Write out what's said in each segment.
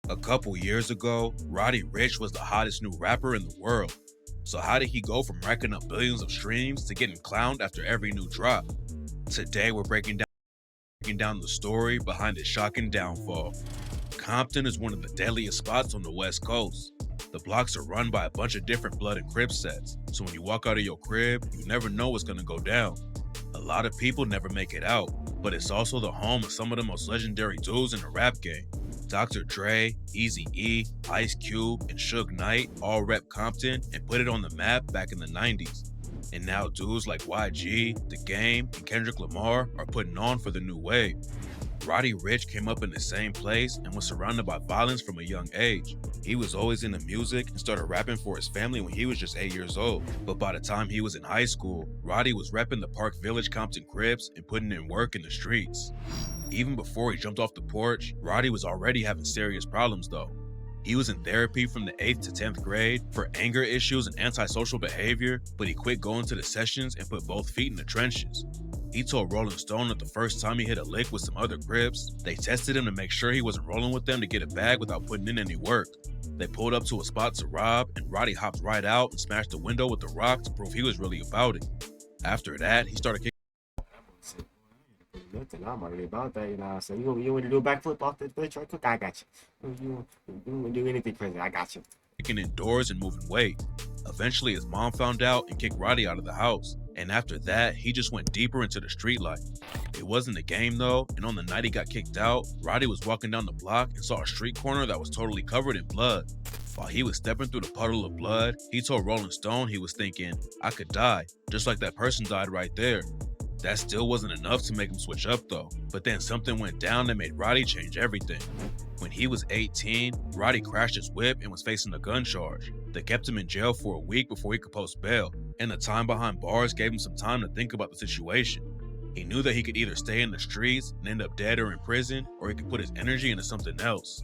A couple years ago, Roddy Ricch was the hottest new rapper in the world. So how did he go from racking up billions of streams to getting clowned after every new drop? Today we're breaking down the story behind his shocking downfall. Compton is one of the deadliest spots on the West Coast. The blocks are run by a bunch of different blood and crip sets, so when you walk out of your crib, you never know what's gonna go down. A lot of people never make it out, but it's also the home of some of the most legendary dudes in the rap game. Dr. Dre, Eazy-E, Ice Cube, and Suge Knight all rep Compton and put it on the map back in the 90s. And now dudes like YG, The Game, and Kendrick Lamar are putting on for the new wave. Roddy Ricch came up in the same place and was surrounded by violence from a young age. He was always into music and started rapping for his family when he was just 8 years old. But by the time he was in high school, Roddy was repping the Park Village Compton Crips and putting in work in the streets. Even before he jumped off the porch, Roddy was already having serious problems though. He was in therapy from the 8th to 10th grade for anger issues and antisocial behavior, but he quit going to the sessions and put both feet in the trenches. He told Rolling Stone that the first time he hit a lick with some other Crips, they tested him to make sure he wasn't rolling with them to get a bag without putting in any work. They pulled up to a spot to rob, and Roddy hopped right out and smashed the window with a rock to prove he was really about it. After that, he started kicking. Nothing. I'm already about that, you know what I'm saying? You want to do a backflip off the bitch right quick? I got you. You want to do anything crazy? I got you. Kicking indoors and moving weight. Eventually, his mom found out and kicked Roddy out of the house. And after that, he just went deeper into the street life. It wasn't a game though, and on the night he got kicked out, Roddy was walking down the block and saw a street corner that was totally covered in blood. While he was stepping through the puddle of blood, he told Rolling Stone he was thinking, I could die, just like that person died right there. That still wasn't enough to make him switch up though, but then something went down that made Roddy change everything. When he was 18, Roddy crashed his whip and was facing a gun charge. They kept him in jail for a week before he could post bail, and the time behind bars gave him some time to think about the situation. He knew that he could either stay in the streets and end up dead or in prison, or he could put his energy into something else.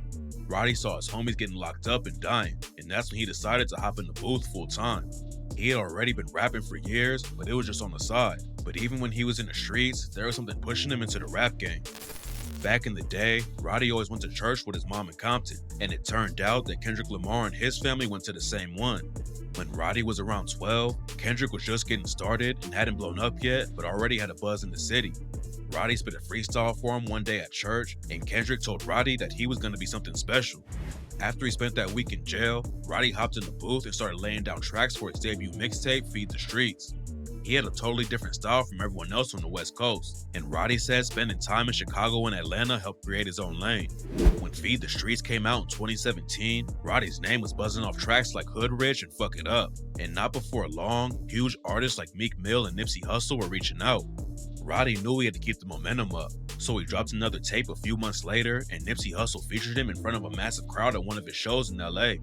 Roddy saw his homies getting locked up and dying, and that's when he decided to hop in the booth full time. He had already been rapping for years, but it was just on the side. But even when he was in the streets, there was something pushing him into the rap game. Back in the day, Roddy always went to church with his mom in Compton, and it turned out that Kendrick Lamar and his family went to the same one. When Roddy was around 12, Kendrick was just getting started and hadn't blown up yet, but already had a buzz in the city. Roddy spit a freestyle for him one day at church, and Kendrick told Roddy that he was going to be something special. After he spent that week in jail, Roddy hopped in the booth and started laying down tracks for his debut mixtape, Feed the Streets. He had a totally different style from everyone else on the West Coast, and Roddy said spending time in Chicago and Atlanta helped create his own lane. When Feed the Streets came out in 2017, Roddy's name was buzzing off tracks like Hood Rich and Fuck It Up, and not before long, huge artists like Meek Mill and Nipsey Hussle were reaching out. Roddy knew he had to keep the momentum up, so he dropped another tape a few months later, and Nipsey Hussle featured him in front of a massive crowd at one of his shows in LA.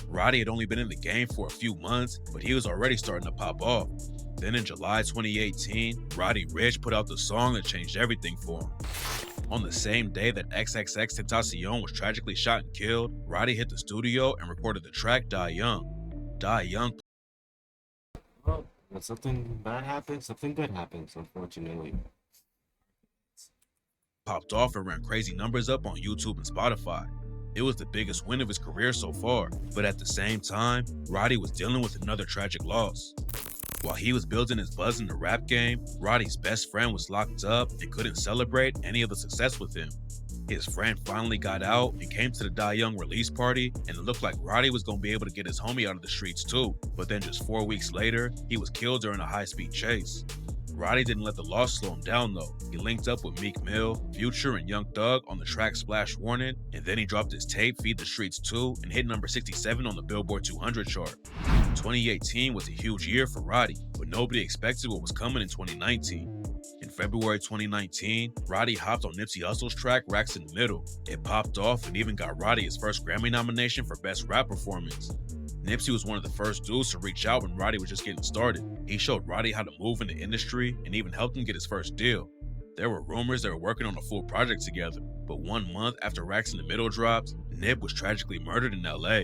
Roddy had only been in the game for a few months, but he was already starting to pop off. Then in July 2018, Roddy Ricch put out the song that changed everything for him. On the same day that XXXTentacion was tragically shot and killed, Roddy hit the studio and recorded the track Die Young. Die Young Well, when something bad happens, something good happens, unfortunately. popped off and ran crazy numbers up on YouTube and Spotify. It was the biggest win of his career so far, but at the same time, Roddy was dealing with another tragic loss. While he was building his buzz in the rap game, Roddy's best friend was locked up and couldn't celebrate any of the success with him. His friend finally got out and came to the Die Young release party, and it looked like Roddy was going to be able to get his homie out of the streets too, but then just 4 weeks later, he was killed during a high-speed chase. Roddy didn't let the loss slow him down though. He linked up with Meek Mill, Future, and Young Thug on the track Splash Warning, and then he dropped his tape Feed the Streets 2 and hit number 67 on the Billboard 200 chart. 2018 was a huge year for Roddy, but nobody expected what was coming in 2019. In February 2019, Roddy hopped on Nipsey Hussle's track Racks in the Middle. It popped off and even got Roddy his first Grammy nomination for Best Rap Performance. Nipsey was one of the first dudes to reach out when Roddy was just getting started. He showed Roddy how to move in the industry and even helped him get his first deal. There were rumors they were working on a full project together, but 1 month after Racks in the Middle dropped, Nip was tragically murdered in LA.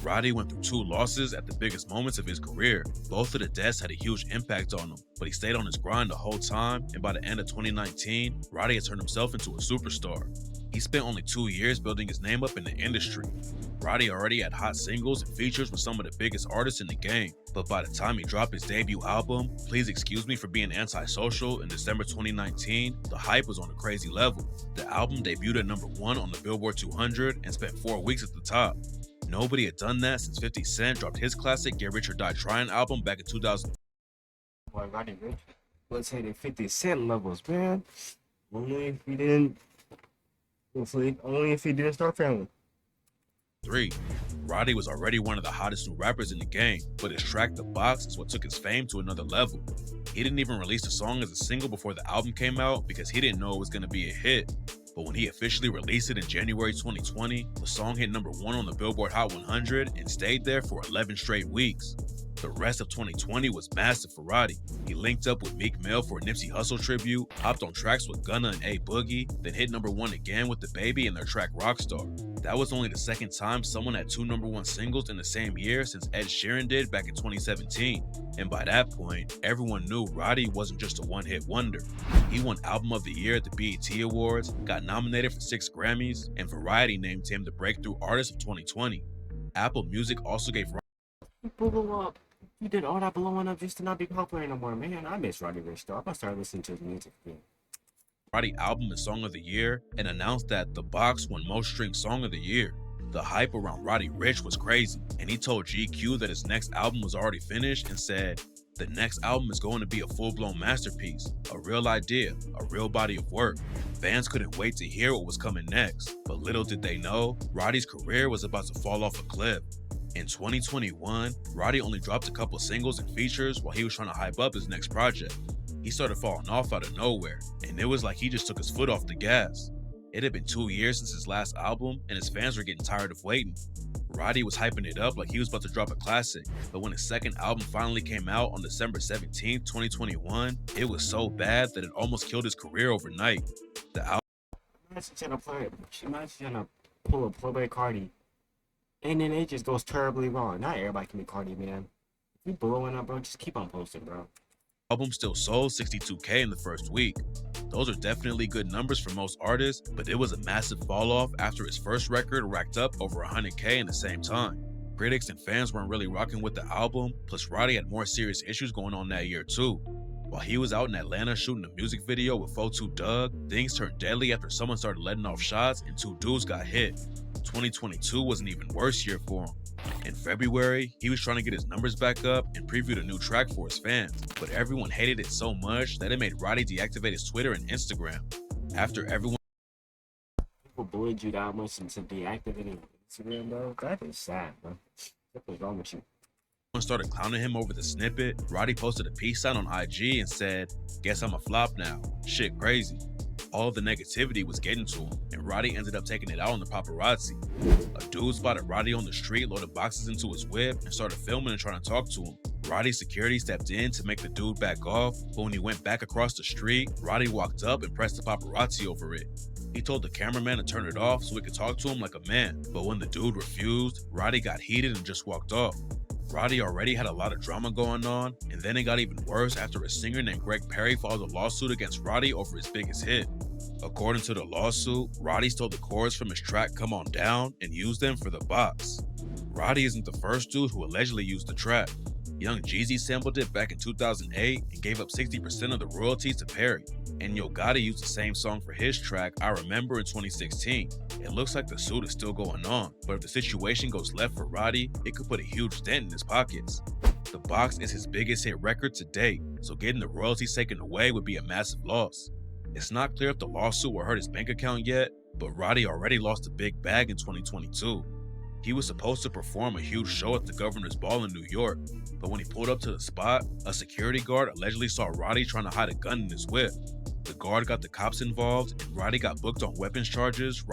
Roddy went through 2 losses at the biggest moments of his career. Both of the deaths had a huge impact on him, but he stayed on his grind the whole time, and by the end of 2019, Roddy had turned himself into a superstar. He spent only 2 years building his name up in the industry. Roddy already had hot singles and features with some of the biggest artists in the game, but by the time he dropped his debut album, Please Excuse Me for Being Antisocial, in December 2019, the hype was on a crazy level. The album debuted at #1 on the Billboard 200 and spent 4 weeks at the top. Nobody had done that since 50 Cent dropped his classic Get Rich or Die Trying album back in 2000. Boy, Roddy Ricch was hitting 50 Cent levels, man. Only if he didn't. Only if he didn't start failing. 3. Roddy was already one of the hottest new rappers in the game, but his track The Box is what took his fame to another level. He didn't even release the song as a single before the album came out because he didn't know it was going to be a hit. But when he officially released it in January 2020, the song hit #1 on the Billboard Hot 100 and stayed there for 11 straight weeks. The rest of 2020 was massive for Roddy. He linked up with Meek Mill for a Nipsey Hussle tribute, hopped on tracks with Gunna and A Boogie, then hit #1 again with DaBaby and their track Rockstar. That was only the second time someone had 2 #1 singles in the same year since Ed Sheeran did back in 2017. And by that point, everyone knew Roddy wasn't just a one-hit wonder. He won Album of the Year at the BET Awards, got nominated for 6 Grammys, and Variety named him the Breakthrough Artist of 2020. Apple Music also gave He blew up. He did all that blowing up just to not be popular anymore, man. I miss Roddy Ricch though. I'm gonna start listening to his music again. Roddy Album and Song of the Year and announced that The Box won Most Streamed Song of the Year. The hype around Roddy Ricch was crazy, and he told GQ that his next album was already finished and said, "The next album is going to be a full-blown masterpiece, a real idea, a real body of work." Fans couldn't wait to hear what was coming next, but little did they know, Roddy's career was about to fall off a cliff. In 2021, Roddy only dropped a couple singles and features while he was trying to hype up his next project. He started falling off out of nowhere, and it was like he just took his foot off the gas. It had been 2 years since his last album, and his fans were getting tired of waiting. Roddy was hyping it up like he was about to drop a classic, but when his second album finally came out on December 17, 2021, it was so bad that it almost killed his career overnight. The album Imagine trying to pull a Playboy Cardi, and then it just goes terribly wrong. Not everybody can be Cardi, man. If you blowing up, bro, just keep on posting, bro. still sold 62K in the first week. Those are definitely good numbers for most artists, but it was a massive fall off after his first record racked up over 100K in the same time. Critics and fans weren't really rocking with the album, plus Roddy had more serious issues going on that year too. While he was out in Atlanta shooting a music video with 42 Doug, things turned deadly after someone started letting off shots and 2 dudes got hit. 2022 was an even worse year for him. In February, he was trying to get his numbers back up and previewed a new track for his fans, but everyone hated it so much that it made Roddy deactivate his Twitter and Instagram. After everyone People bullied you that much into deactivating Instagram, bro. That is sad, bro. What was wrong with you? started clowning him over the snippet, Roddy posted a peace sign on IG and said, "Guess I'm a flop now. Shit crazy." All of the negativity was getting to him, and Roddy ended up taking it out on the paparazzi. A dude spotted Roddy on the street, loaded boxes into his whip, and started filming and trying to talk to him. Roddy's security stepped in to make the dude back off, but when he went back across the street, Roddy walked up and pressed the paparazzi over it. He told the cameraman to turn it off so he could talk to him like a man, but when the dude refused, Roddy got heated and just walked off. Roddy already had a lot of drama going on, and then it got even worse after a singer named Greg Perry filed a lawsuit against Roddy over his biggest hit. According to the lawsuit, Roddy stole the chords from his track Come On Down and used them for The Box. Roddy isn't the first dude who allegedly used the track. Young Jeezy sampled it back in 2008 and gave up 60% of the royalties to Perry. And Yo Gotti used the same song for his track I Remember in 2016. It looks like the suit is still going on, but if the situation goes left for Roddy, it could put a huge dent in his pockets. The Box is his biggest hit record to date, so getting the royalties taken away would be a massive loss. It's not clear if the lawsuit will hurt his bank account yet, but Roddy already lost a big bag in 2022. He was supposed to perform a huge show at the Governor's Ball in New York, but when he pulled up to the spot, a security guard allegedly saw Roddy trying to hide a gun in his whip. The guard got the cops involved, and Roddy got booked on weapons charges.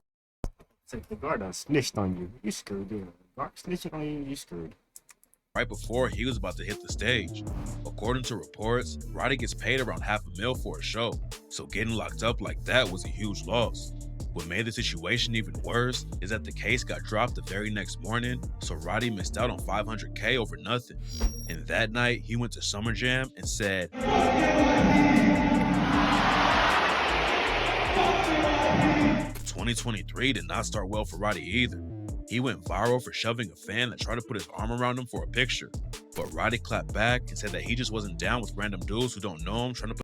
It's like the guard done snitched on you. You screwed, dude. Guard snitching on you, you screwed. right before he was about to hit the stage. According to reports, Roddy gets paid around $500,000 for a show, so getting locked up like that was a huge loss. What made the situation even worse is that the case got dropped the very next morning, so Roddy missed out on $500K over nothing. And that night, he went to Summer Jam and said, 2023 did not start well for Roddy either. He went viral for shoving a fan that tried to put his arm around him for a picture. But Roddy clapped back and said that he just wasn't down with random dudes who don't know him trying to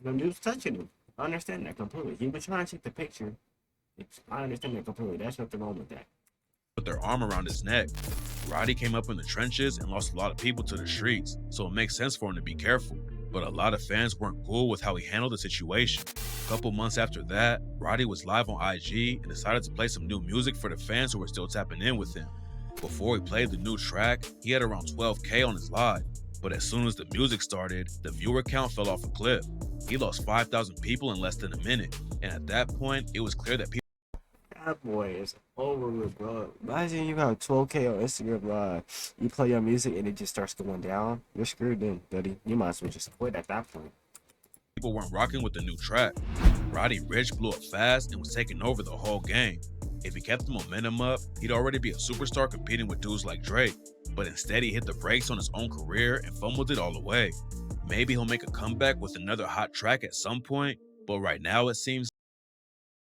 Them dudes touching him. I understand that completely. He was trying to take the picture. I understand that completely. That's nothing wrong with that. put their arm around his neck. Roddy came up in the trenches and lost a lot of people to the streets, so it makes sense for him to be careful. But a lot of fans weren't cool with how he handled the situation. A couple months after that, Roddy was live on IG and decided to play some new music for the fans who were still tapping in with him. Before he played the new track, he had around 12K on his live, but as soon as the music started, the viewer count fell off a cliff. He lost 5,000 people in less than a minute, and at that point, it was clear that people That boy is over with, bro. Imagine you have 12K on Instagram Live. You play your music and it just starts going down. You're screwed then, buddy. You might as well just quit at that point. weren't rocking with the new track. Roddy Ricch blew up fast and was taking over the whole game. If he kept the momentum up, he'd already be a superstar competing with dudes like Drake. But instead, he hit the brakes on his own career and fumbled it all away. Maybe he'll make a comeback with another hot track at some point, but right now it seems